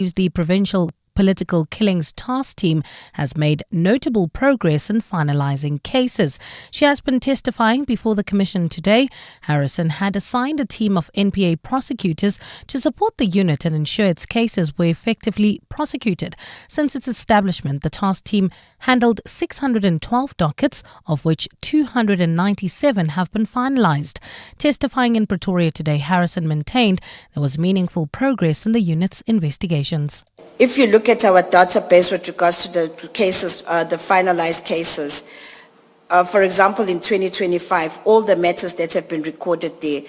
The Provincial Political Killings Task Team has made notable progress in finalizing cases. She has been testifying before the Commission today. Harrison had assigned a team of NPA prosecutors to support the unit and ensure its cases were effectively prosecuted. Since its establishment, the task team handled 612 dockets, of which 297 have been finalized. Testifying in Pretoria today, Harrison maintained there was meaningful progress in the unit's investigations. If you look at our database with regards to the cases, the finalized cases, for example, in 2025, all the matters that have been recorded there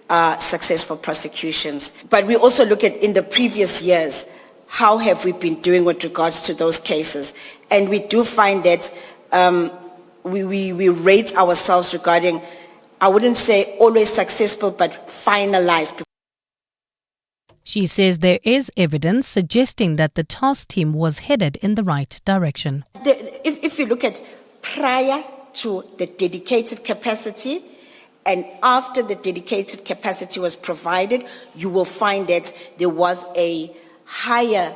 are successful prosecutions. But we also look at in the previous years, how have we been doing with regards to those cases? And we do find that we rate ourselves regarding, I wouldn't say always successful, but finalized. She says there is evidence suggesting that the task team was headed in the right direction. If you look at prior to the dedicated capacity and after the dedicated capacity was provided, you will find that there was a higher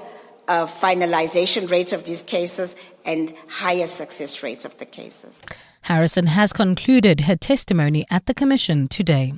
finalization rate of these cases and higher success rates of the cases. Harrison has concluded her testimony at the Commission today.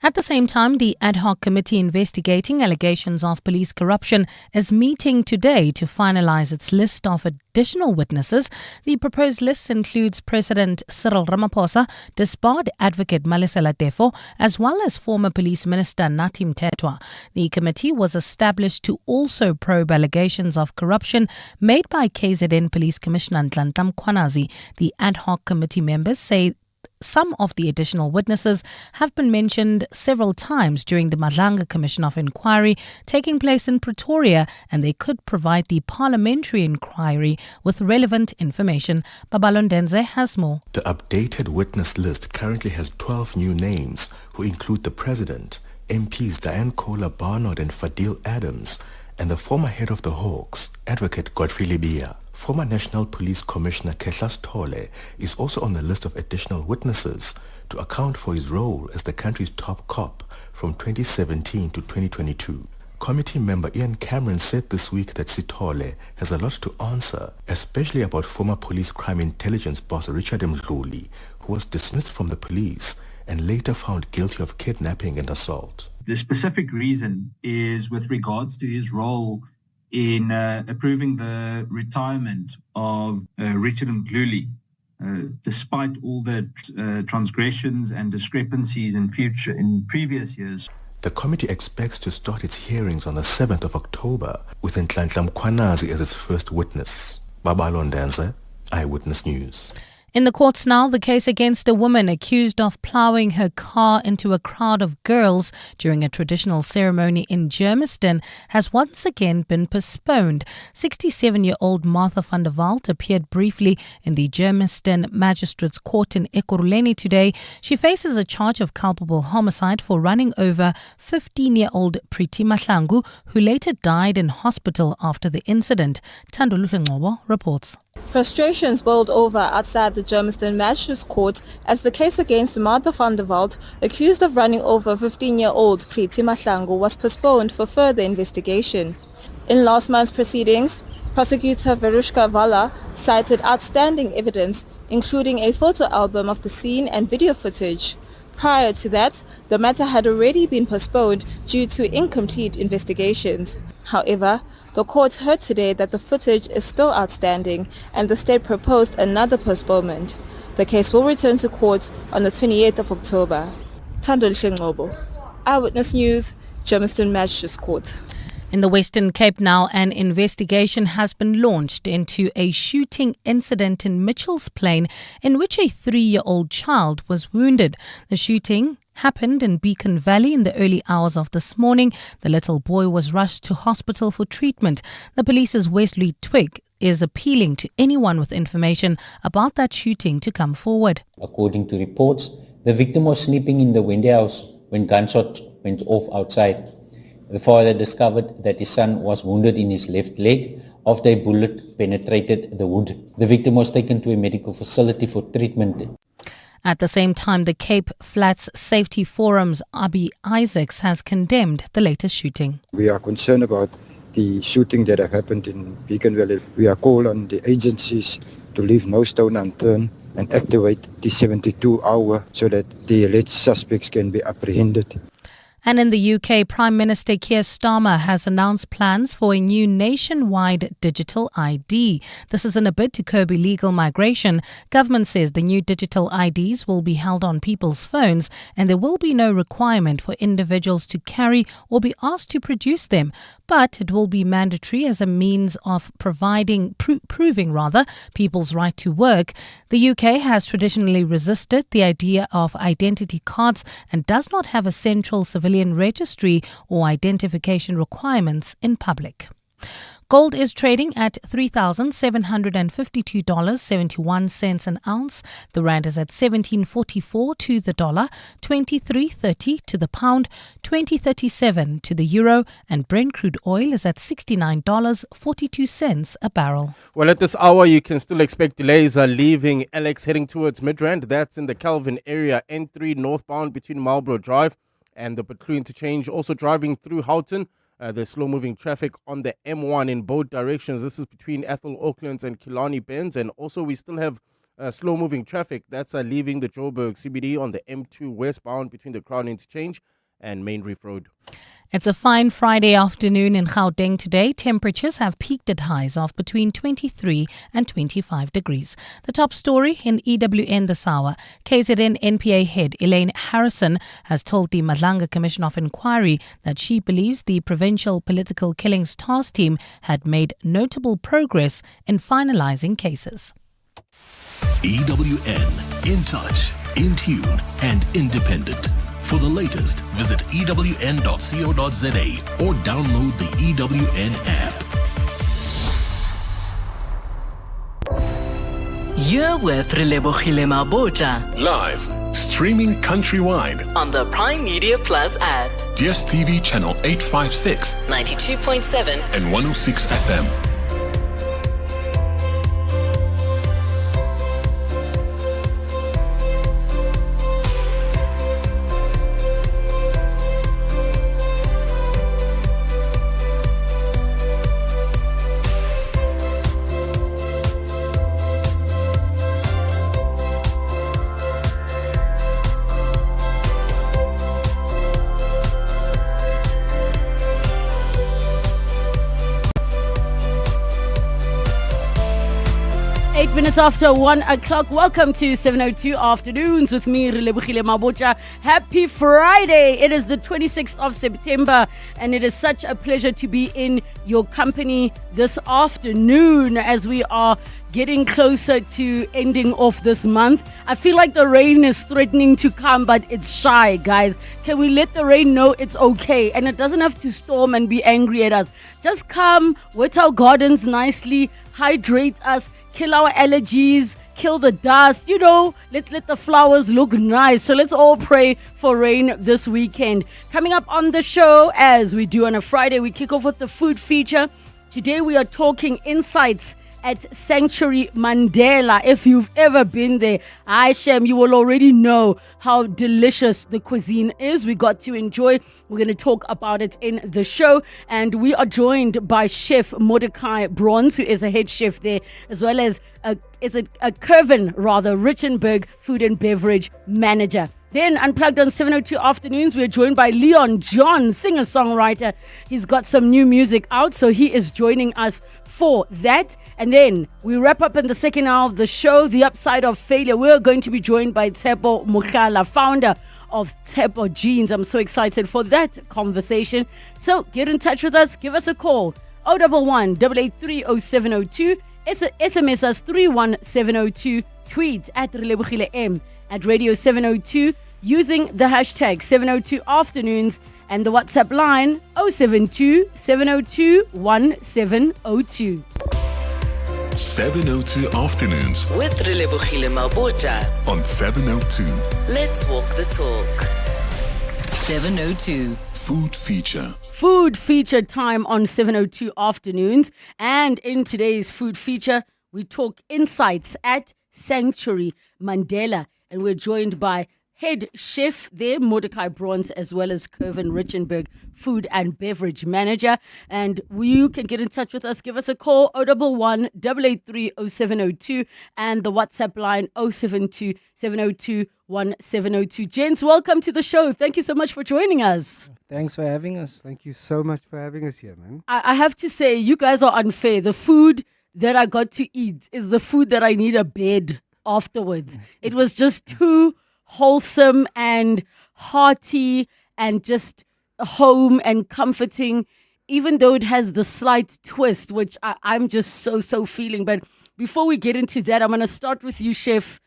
At the same time, the ad hoc committee investigating allegations of police corruption is meeting today to finalize its list of additional witnesses. The proposed list includes President Cyril Ramaphosa, disbarred advocate Malesela Tefo, as well as former police minister Nathi Mthethwa. The committee was established to also probe allegations of corruption made by KZN Police Commissioner Nhlanhla Mkhwanazi. The ad hoc committee members say some of the additional witnesses have been mentioned several times during the Madlanga Commission of Inquiry taking place in Pretoria, and they could provide the parliamentary inquiry with relevant information. Babalo Ndenze has more. The updated witness list currently has 12 new names, who include the President, MPs Diane Kohler Barnard and Fadil Adams, and the former head of the Hawks, Advocate Godfrey Lebeya. Former National Police Commissioner Kehlas Thole is also on the list of additional witnesses to account for his role as the country's top cop from 2017 to 2022. Committee member Ian Cameron said this week that Sithole has a lot to answer, especially about former police crime intelligence boss Richard Mdluli, who was dismissed from the police and later found guilty of kidnapping and assault. The specific reason is with regards to his role in approving the retirement of Richard Mdluli, despite all the transgressions and discrepancies in previous years. The committee expects to start its hearings on the 7th of October with Nhlanhla Mkhwanazi as its first witness. Babalo Ndenze, Eyewitness News. In the courts now, the case against a woman accused of ploughing her car into a crowd of girls during a traditional ceremony in Germiston has once again been postponed. 67-year-old Martha van der Walt appeared briefly in the Germiston Magistrates Court in Ekurhuleni today. She faces a charge of culpable homicide for running over 15-year-old Priti Mahlangu, who later died in hospital after the incident. Thanduluhle Ngcobo reports. Frustrations boiled over outside the Germiston Magistrates Court as the case against Martha van der Walt, accused of running over 15-year-old Priti Mahlangu, was postponed for further investigation. In last month's proceedings, prosecutor Verushka Vala cited outstanding evidence, including a photo album of the scene and video footage. Prior to that, the matter had already been postponed due to incomplete investigations. However, the court heard today that the footage is still outstanding and the state proposed another postponement. The case will return to court on the 28th of October. Thanduluhle Ngcobo, Eyewitness News, Germiston Magistrates Court. In the Western Cape now, an investigation has been launched into a shooting incident in Mitchell's Plain in which a 3-year-old child was wounded. The shooting happened in Beacon Valley in the early hours of this morning. The little boy was rushed to hospital for treatment. The police's Wesley Twig is appealing to anyone with information about that shooting to come forward. According to reports, the victim was sleeping in the window house when gunshots went off outside. The father discovered that his son was wounded in his left leg after a bullet penetrated the wound. The victim was taken to a medical facility for treatment. At the same time, the Cape Flats Safety Forum's Abi Isaacs has condemned the latest shooting. We are concerned about the shooting that have happened in Beacon Valley. We are called on the agencies to leave no stone unturned and activate the 72-hour so that the alleged suspects can be apprehended. And in the UK, Prime Minister Keir Starmer has announced plans for a new nationwide digital ID. This is in a bid to curb illegal migration. Government says the new digital IDs will be held on people's phones and there will be no requirement for individuals to carry or be asked to produce them. But it will be mandatory as a means of proving people's right to work. The UK has traditionally resisted the idea of identity cards and does not have a central civilian registry or identification requirements in public. Gold is trading at $3,752.71 an ounce. The rand is at 17.44 to the dollar, 23.30 to the pound, 20.37 to the euro, and Brent crude oil is at $69.42 a barrel. Well, at this hour, you can still expect delays leaving Alex heading towards Midrand. That's in the Calvin area, N3 northbound between Marlborough Drive and the Butlu interchange. Also driving through Houghton. There's slow-moving traffic on the M1 in both directions. This is between Ethel Oaklands and Killarney Bends. And also we still have slow-moving traffic. That's leaving the Joburg CBD on the M2 westbound between the Crown Interchange and Main Reef Road. It's a fine Friday afternoon in Gauteng today. Temperatures have peaked at highs of between 23 and 25 degrees. The top story in EWN this hour. KZN NPA head Elaine Harrison has told the Madlanga Commission of Inquiry that she believes the Provincial Political Killings Task Team had made notable progress in finalizing cases. EWN, in touch, in tune and independent. For the latest, visit ewn.co.za or download the EWN app. You're with Relebogile Mabotja. Live, streaming countrywide On the Prime Media Plus app. DSTV channel 856, 92.7 and 106 FM. Minutes after 1 o'clock. Welcome to 702 Afternoons with me, Relebogile Mabotja. Happy Friday. It is the 26th of September and it is such a pleasure to be in your company this afternoon as we are getting closer to ending off this month. I feel like the rain is threatening to come, but it's shy, guys. Can we let the rain know it's okay? And it doesn't have to storm and be angry at us. Just come, wet our gardens nicely, hydrate us, kill our allergies, kill the dust, let's let the flowers look nice. So let's all pray for rain this weekend. Coming up on the show, as we do on a Friday, we kick off with the food feature. Today we are talking insights at Sanctuary Mandela. If you've ever been there, Shem, you will already know how delicious the cuisine is. We got to enjoy. We're going to talk about it in the show. And we are joined by Chef Mordecai Bronze, who is a head chef there, as well as a Curvin, Richenberg food and beverage manager. Then, Unplugged on 702 Afternoons, we're joined by Leon John, singer-songwriter. He's got some new music out, so he is joining us for that. And then we wrap up in the second hour of the show, The Upside of Failure. We're going to be joined by Tshepo Mokhala, founder of Tshepo Jeans. I'm so excited for that conversation. So get in touch with us. Give us a call. 011 883 0702. SMS us 31702. Tweet at Relebogile M at Radio 702 using the hashtag 702 Afternoons and the WhatsApp line 072 702 1702. 702 Afternoons With Relebogile Mabotja on 702. Let's walk the talk. 702 Food feature. Food feature time on 702 Afternoons. And in today's food feature, we talk insights at Sanctuary Mandela. And we're joined by head chef there, Mordecai Bronze, as well as Kervin Richenberg, food and beverage manager. And you can get in touch with us. Give us a call, 011 883 0702, and the WhatsApp line 072 702 1702. Gents, welcome to the show. Thank you so much for joining us. Thanks for having us. Thank you so much for having us here, man. I have to say, you guys are unfair. The food that I got to eat is the food that I need a bed afterwards. It was just too wholesome and hearty and just home and comforting, even though it has the slight twist, which I'm just so feeling. But before we get into that, I'm going to start with you, Chef.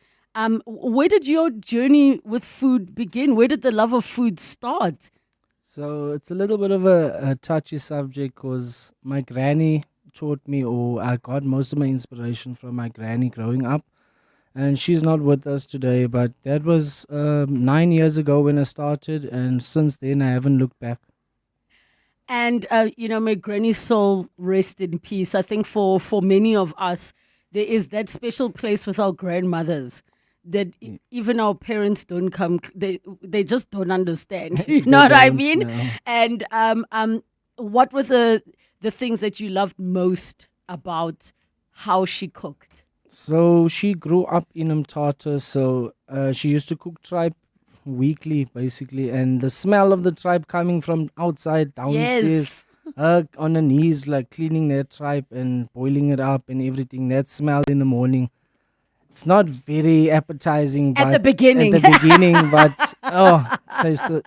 Where did your journey with food begin? Where did the love of food start? So it's a little bit of a touchy subject because my granny taught me, or I got most of my inspiration from my granny growing up. And she's not with us today, but that was 9 years ago when I started, and since then I haven't looked back. And, may granny's soul rest in peace. I think for many of us, there is that special place with our grandmothers that even our parents don't come, they just don't understand. You know what I mean? No. And what were the things that you loved most about how she cooked? So she grew up in Mthatha, so she used to cook tripe weekly, basically, and the smell of the tripe coming from outside downstairs, her on her knees, like cleaning that tripe and boiling it up and everything, that smell in the morning. It's not very appetizing at the beginning, but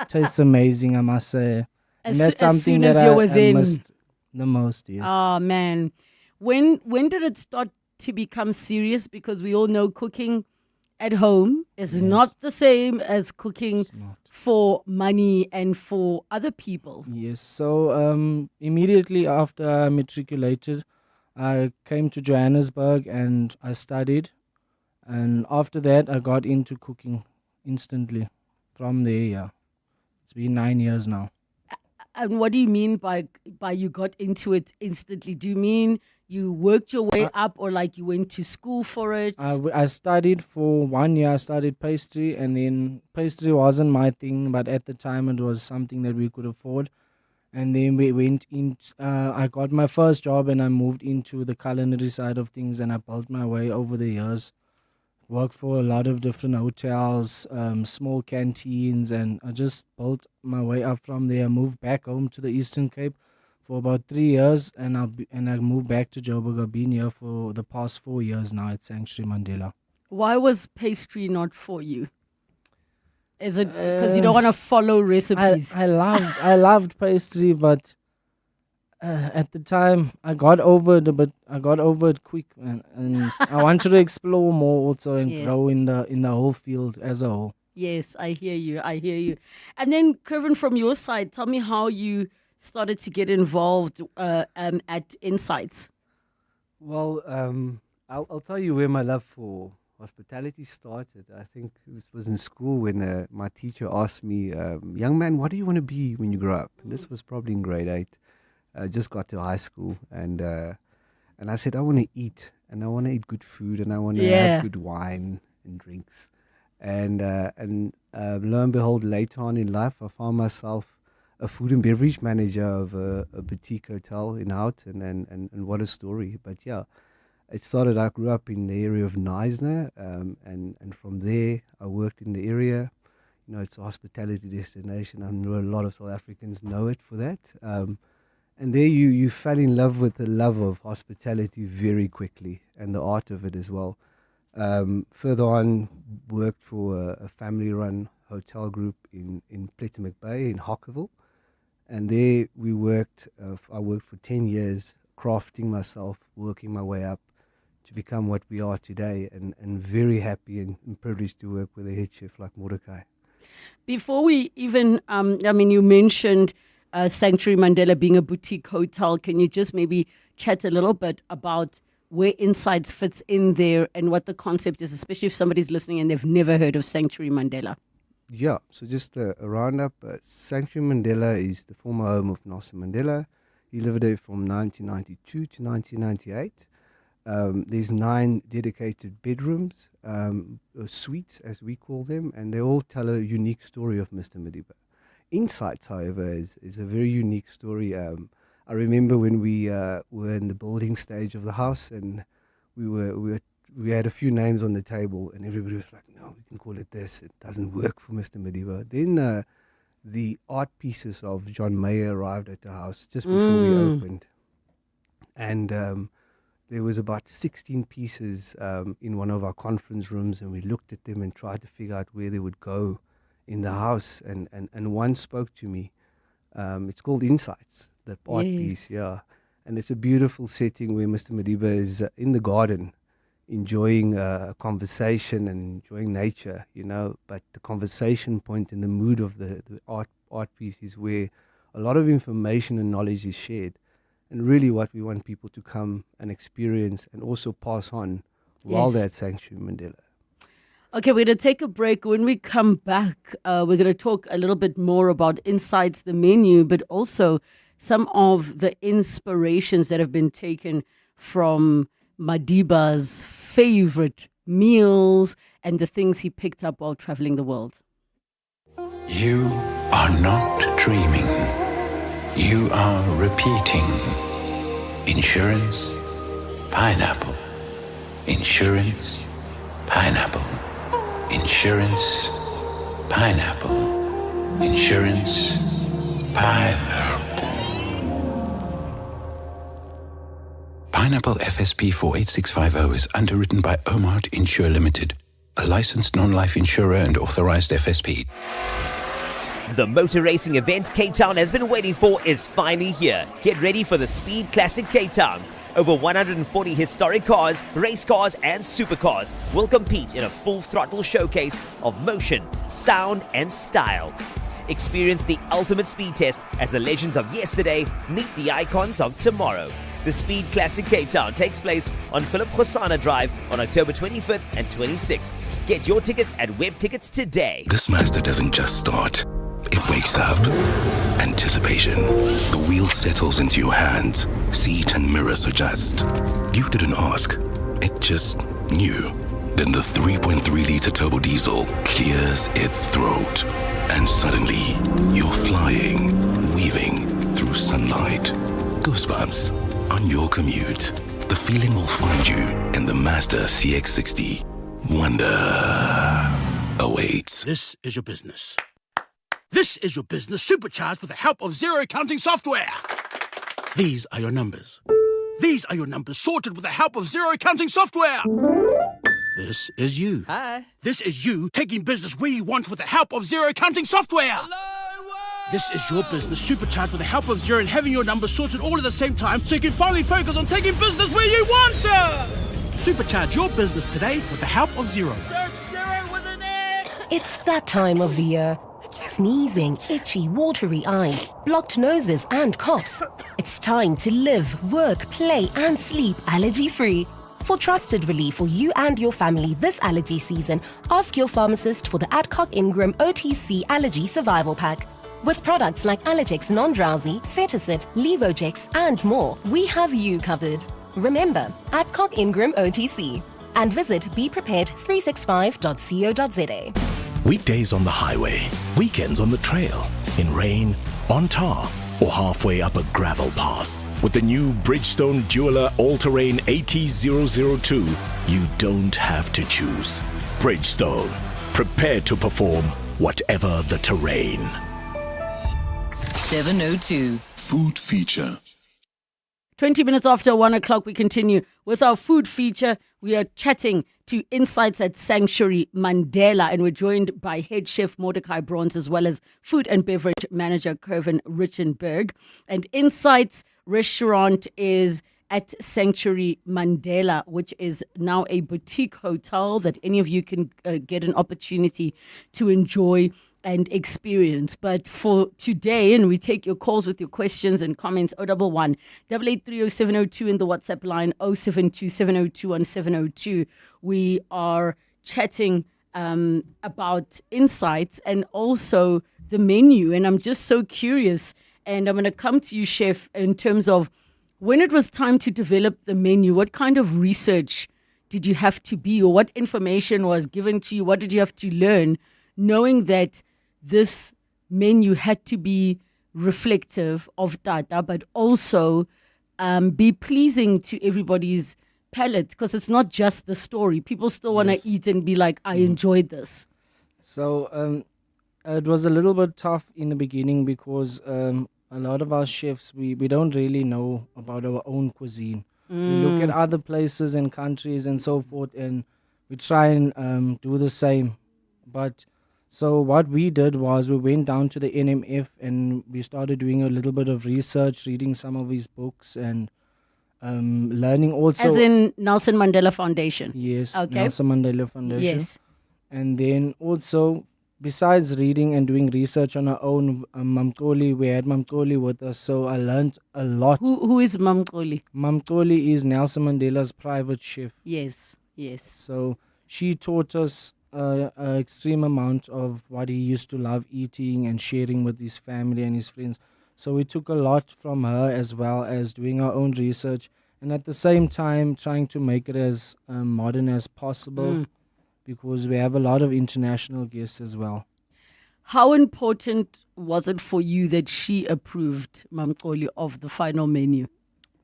tastes amazing, I must say. And that's something that I missed the most. Yes. Oh man, when did it start to become serious? Because we all know cooking at home is not the same as cooking for money and for other people. Yes. So immediately after I matriculated, I came to Johannesburg and I studied. And after that, I got into cooking instantly from there. Yeah. It's been 9 years now. And what do you mean by you got into it instantly? Do you mean you worked your way up, or like you went to school for it? I studied for 1 year. I studied pastry, and then pastry wasn't my thing, but at the time it was something that we could afford. And then we went in. I got my first job, and I moved into the culinary side of things, and I built my way over the years. Worked for a lot of different hotels, small canteens, and I just built my way up from there. I moved back home to the Eastern Cape for about 3 years, and I moved back to Joburg. I've been here for the past 4 years now at Sanctuary Mandela. Why was pastry not for you? Is it because you don't want to follow recipes? I loved pastry, but at the time I got over it, but I got over it quick, and I wanted to explore more also and grow in the whole field as a whole. Yes, I hear you. And then, Kervin, from your side, tell me how you started to get involved at Insights. Well, I'll tell you where my love for hospitality started. I think it was in school when my teacher asked me, young man, what do you want to be when you grow up? And this was probably in grade 8. I just got to high school, and I said, I want to eat, and I want to eat good food, and I want to have good wine and drinks. And lo and behold, later on in life, I found myself a food and beverage manager of a boutique hotel in Houghton, and what a story. But yeah, it started, I grew up in the area of Knysna, and from there, I worked in the area. You know, it's a hospitality destination. I know a lot of South Africans know it for that. And there you fell in love with the love of hospitality very quickly, and the art of it as well. Further on, worked for a family-run hotel group in Plettenberg Bay in Hockerville. And there I worked for 10 years, crafting myself, working my way up to become what we are today, and very happy and privileged to work with a head chef like Mordecai. Before we even, you mentioned Sanctuary Mandela being a boutique hotel. Can you just maybe chat a little bit about where Insights fits in there and what the concept is, especially if somebody's listening and they've never heard of Sanctuary Mandela? Yeah, so just a roundup. Sanctuary Mandela is the former home of Nelson Mandela. He lived there from 1992 to 1998. There's 9 dedicated bedrooms, suites as we call them, and they all tell a unique story of Mr. Madiba. Insights, however, is a very unique story. I remember when we were in the building stage of the house, and we had a few names on the table, and everybody was like, "No, we can call it this. It doesn't work for Mr. Madiba." Then the art pieces of John Mayer arrived at the house just before we opened, and there was about 16 pieces in one of our conference rooms, and we looked at them and tried to figure out where they would go in the house, and one spoke to me. It's called Insights, the art piece, yeah. And it's a beautiful setting where Mr. Madiba is in the garden, enjoying a conversation and enjoying nature, but the conversation point and the mood of the art piece is where a lot of information and knowledge is shared. And really what we want people to come and experience and also pass on while they're at Sanctuary Mandela. Okay, we're going to take a break. When we come back, we're going to talk a little bit more about Insights, the menu, but also some of the inspirations that have been taken from Madiba's favorite meals and the things he picked up while traveling the world. You are not dreaming. You are repeating. Insurance, pineapple. Insurance, pineapple. Insurance, pineapple. Insurance, pineapple. Pineapple FSP 48650 is underwritten by Omart Insure Limited, a licensed non-life insurer and authorized FSP. The motor racing event Cape Town has been waiting for is finally here. Get ready for the Speed Classic Cape Town. Over 140 historic cars, race cars and supercars will compete in a full throttle showcase of motion, sound and style. Experience the ultimate speed test as the legends of yesterday meet the icons of tomorrow. The Speed Classic Cape Town takes place on Philip Khosana Drive on October 25th and 26th. Get your tickets at Web Tickets today. This master doesn't just start. It wakes up. Anticipation. The wheel settles into your hands. Seat and mirrors adjust. You didn't ask. It just knew. Then the 3.3-liter turbo diesel clears its throat. And suddenly, you're flying, weaving through sunlight. Goosebumps on your commute. The feeling will find you in the Mazda CX-60. Wonder awaits. This is your business. This is your business supercharged with the help of zero accounting software. These are your numbers. These are your numbers sorted with the help of zero accounting software. This is you. Hi. This is you taking business where you want with the help of zero accounting software. This is your business supercharged with the help of zero and having your numbers sorted all at the same time so you can finally focus on taking business where you want to. Supercharge your business today with the help of zero. Search zero with an X. It's that time of the year. Sneezing, itchy, watery eyes, blocked noses and coughs. It's time to live, work, play and sleep allergy-free. For trusted relief for you and your family this allergy season, ask your pharmacist for the Adcock Ingram OTC Allergy Survival Pack. With products like Allergex Non-Drowsy, Cetisid, Levogex and more, we have you covered. Remember, Adcock Ingram OTC. And visit beprepared365.co.za. Weekdays on the highway, weekends on the trail, in rain, on tar, or halfway up a gravel pass. With the new Bridgestone Jeweler All-Terrain AT002, you don't have to choose. Bridgestone, prepared to perform whatever the terrain. 702. Food feature. 20 minutes after 1 o'clock, we continue with our food feature. We are chatting to Insights at Sanctuary Mandela, and we're joined by head chef Mordecai Bronze as well as food and beverage manager Kervin Richenberg. And Insights restaurant is at Sanctuary Mandela, which is now a boutique hotel that any of you can get an opportunity to enjoy and experience. But for today, and we take your calls with your questions and comments, 011 883 0702 in the WhatsApp line, 072 702 1702. We are chatting about Insights and also the menu. And I'm just so curious, and I'm going to come to you, Chef, in terms of When it was time to develop the menu, what kind of research did you have to be, or what information was given to you? What did you have to learn, knowing that this menu had to be reflective of Tata, but also be pleasing to everybody's palate? Because it's not just the story. People still want to eat and be like, I enjoyed this. So it was a little bit tough in the beginning because a lot of our chefs, we don't really know about our own cuisine. We look at other places and countries and so forth, and we try and do the same. But so what we did was we went down to the NMF and we started doing a little bit of research, reading some of his books and learning also. As in Nelson Mandela Foundation? Yes, Okay. Nelson Mandela Foundation. Yes. And then also, besides reading and doing research on our own, Mamkoli, we had Mamkoli with us, so I learned a lot. Who is Mamkoli? Mamkoli is Nelson Mandela's private chef. Yes, yes. So she taught us an extreme amount of what he used to love eating and sharing with his family and his friends. So we took a lot from her, as well as doing our own research, and at the same time trying to make it as modern as possible, because we have a lot of international guests as well. How important was it for you that she approved, Mamkoli, of the final menu?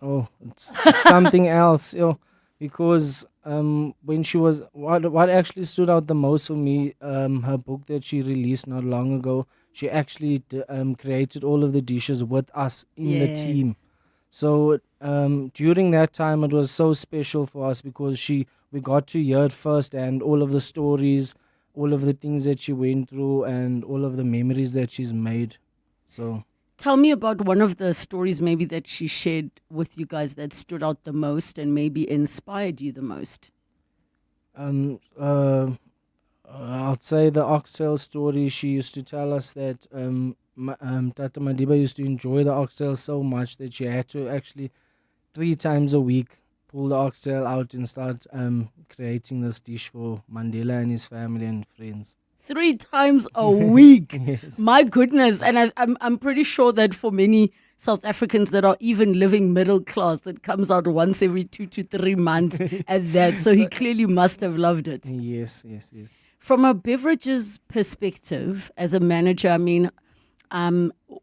Oh, it's something else, because when she was, what actually stood out the most for me, her book that she released not long ago, she actually created all of the dishes with us in the team. So during that time, it was so special for us because we got to hear it first, and all of the stories, all of the things that she went through, and all of the memories that she's made. So tell me about one of the stories maybe that she shared with you guys that stood out the most and maybe inspired you the most. I'll say the oxtail story. She used to tell us that Tata Madiba used to enjoy the oxtail so much that she had to actually 3 times a week pull the oxtail out and start creating this dish for Mandela and his family and friends. 3 times a week. Yes. My goodness. And I'm pretty sure that for many South Africans that are even living middle class, it comes out once every 2 to 3 months at that. So he clearly must have loved it. Yes. From a beverages perspective, as a manager, I mean,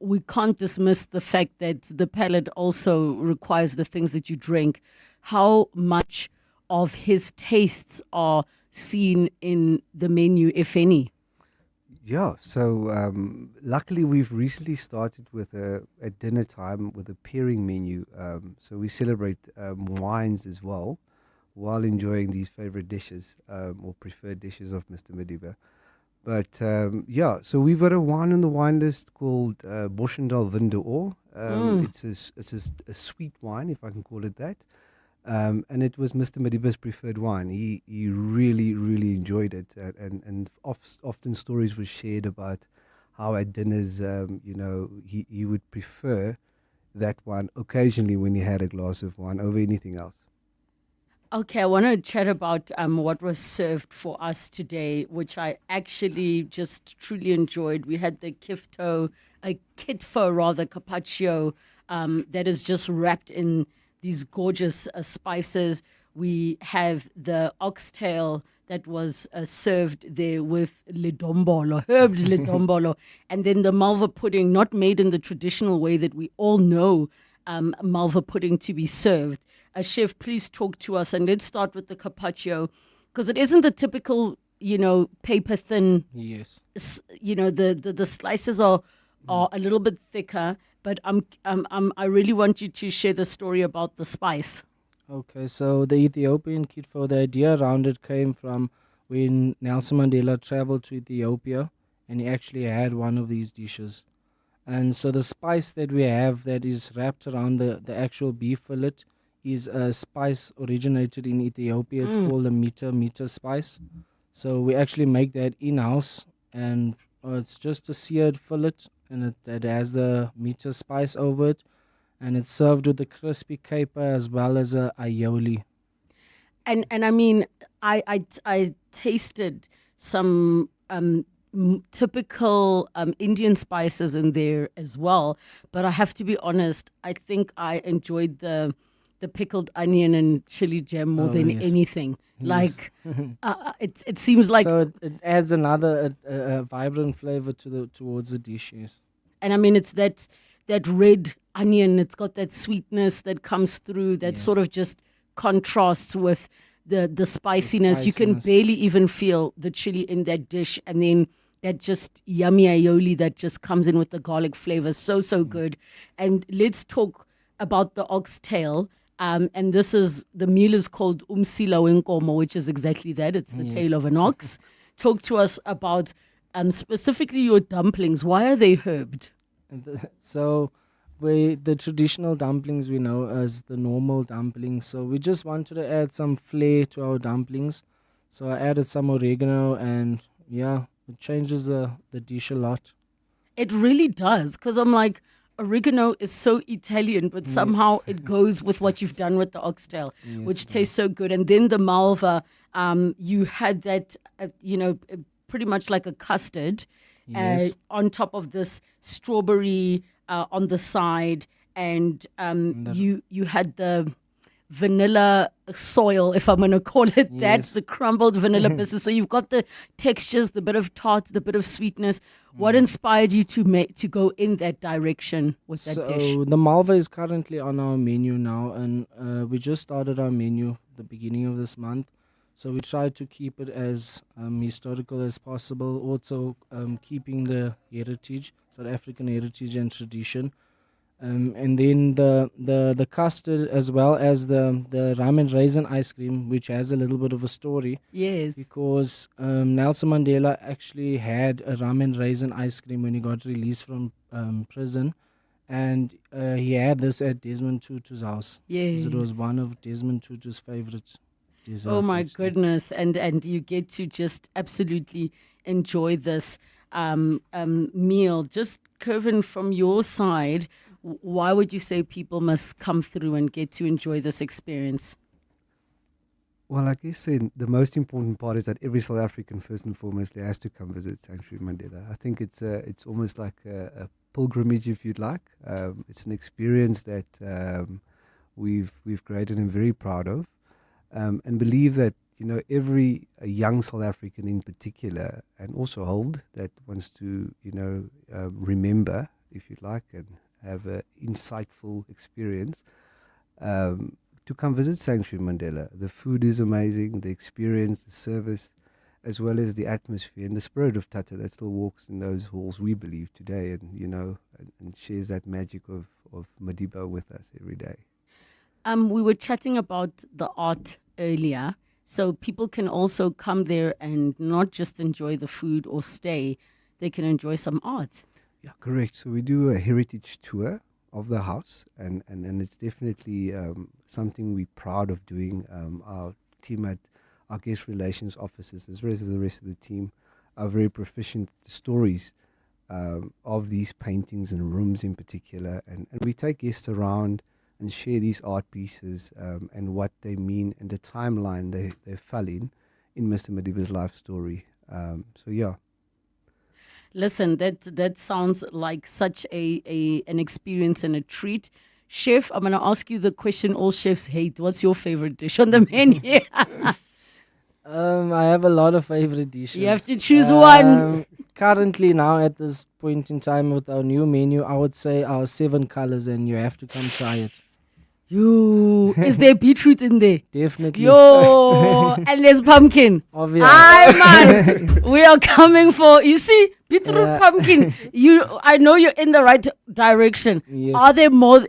we can't dismiss the fact that the palate also requires the things that you drink. How much of his tastes are seen in the menu, if any? Yeah, so luckily we've recently started with a dinner time with a pairing menu. So we celebrate wines as well, while enjoying these favorite dishes or preferred dishes of Mr. Madiba. But yeah, so we've got a wine on the wine list called Boschendal Windeoor. It's a sweet wine, if I can call it that. And it was Mr. Madiba's preferred wine. He really, really enjoyed it. And often stories were shared about how at dinners, he would prefer that one occasionally when he had a glass of wine over anything else. Okay, I want to chat about what was served for us today, which I actually just truly enjoyed. We had the kitfo carpaccio that is just wrapped in these gorgeous spices. We have the oxtail that was served there with ledombolo, herbed ledombolo, and then the malva pudding, not made in the traditional way that we all know malva pudding to be served. Chef, please talk to us, and let's start with the carpaccio, because it isn't the typical, paper thin. Yes. The slices are a little bit thicker, but I really want you to share the story about the spice. Okay, so the Ethiopian kitfo, the idea around it came from when Nelson Mandela traveled to Ethiopia, and he actually had one of these dishes. And so the spice that we have that is wrapped around the actual beef fillet is a spice originated in Ethiopia. It's called a meter spice. So we actually make that in-house, and it's just a seared fillet, and it has the meter spice over it, and it's served with a crispy caper as well as a aioli. And I mean, I tasted some typical Indian spices in there as well. But I have to be honest, I think I enjoyed the pickled onion and chili jam more than anything. Yes. Like, it seems like... So it adds another vibrant flavor towards the dish, yes. And I mean, it's that red onion, it's got that sweetness that comes through that sort of just contrasts with the spiciness. You can barely even feel the chili in that dish, and then that just yummy aioli that just comes in with the garlic flavor. So good. And let's talk about the oxtail. And the meal is called umsila wenkomo, which is exactly that. It's the tail of an ox. Talk to us about specifically your dumplings. Why are they herbed? So the traditional dumplings we know as the normal dumplings. So we just wanted to add some flair to our dumplings. So I added some oregano, and it changes the dish a lot. It really does, because I'm like, oregano is so Italian, but somehow it goes with what you've done with the oxtail, which tastes so good. And then the malva, you had that, pretty much like a custard on top of this strawberry on the side, and you had the vanilla soil, if I'm going to call it that, the crumbled vanilla pieces. So you've got the textures, the bit of tart, the bit of sweetness. What inspired you to go in that direction with that dish? So the malva is currently on our menu now, and we just started our menu the beginning of this month. So we try to keep it as historical as possible, also keeping the heritage, South African heritage and tradition. And then the custard, as well as the rum and raisin ice cream, which has a little bit of a story. Yes. Because Nelson Mandela actually had a rum and raisin ice cream when he got released from prison. And he had this at Desmond Tutu's house. Yes. It was one of Desmond Tutu's favorites. Oh my goodness. And you get to just absolutely enjoy this meal. Just, Kevin, from your side, why would you say people must come through and get to enjoy this experience? Well, like you said, the most important part is that every South African, first and foremost, has to come visit Sanctuary Mandela. I think it's almost like a pilgrimage, if you'd like. It's an experience that we've created and very proud of, and believe that every young South African in particular, and also old, that wants to remember, if you'd like, and have an insightful experience, to come visit Sanctuary Mandela. The food is amazing, the experience, the service, as well as the atmosphere and the spirit of Tata that still walks in those halls, we believe, today, and and shares that magic of Madiba with us every day. We were chatting about the art earlier, so people can also come there and not just enjoy the food or stay, they can enjoy some art. Yeah, correct. So we do a heritage tour of the house, and it's definitely something we're proud of doing. Our team at our guest relations offices, as well as the rest of the team, are very proficient at the stories of these paintings and rooms in particular. And we take guests around and share these art pieces and what they mean and the timeline they fell in Mr. Madiba's life story. So yeah. Listen, that sounds like such an experience and a treat. Chef, I'm going to ask you the question all chefs hate. What's your favorite dish on the menu? I have a lot of favorite dishes. You have to choose one. Currently, now at this point in time with our new menu, I would say our 7 colors, and you have to come try it. Is there beetroot in there? Definitely. And there's pumpkin. Obviously. Man, we are coming for, you see, beetroot, pumpkin. I know you're in the right direction. Yes.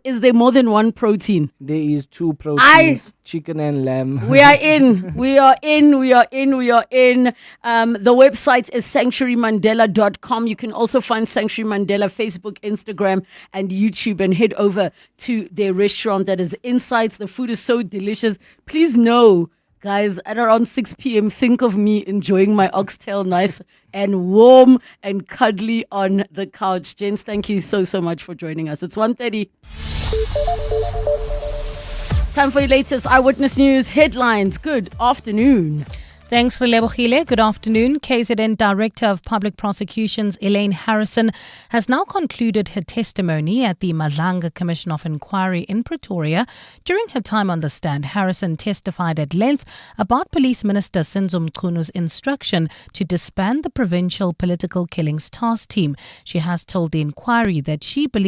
Is there more than one protein? There is 2 proteins, chicken and lamb. We are in. We are in. The website is sanctuarymandela.com. You can also find Sanctuary Mandela Facebook, Instagram, and YouTube, and head over to their restaurant that is Insights. The food is so delicious. Please know, guys, at around 6 p.m., think of me enjoying my oxtail nice and warm and cuddly on the couch. Gents, thank you so much for joining us. It's 1:30. Time for your latest Eyewitness News headlines. Good afternoon. Thanks, Relebogile. Good afternoon. KZN Director of Public Prosecutions Elaine Harrison has now concluded her testimony at the Madlanga Commission of Inquiry in Pretoria. During her time on the stand, Harrison testified at length about Police Minister Sinzo Mchunu's instruction to disband the Provincial Political Killings Task Team. She has told the inquiry that she believes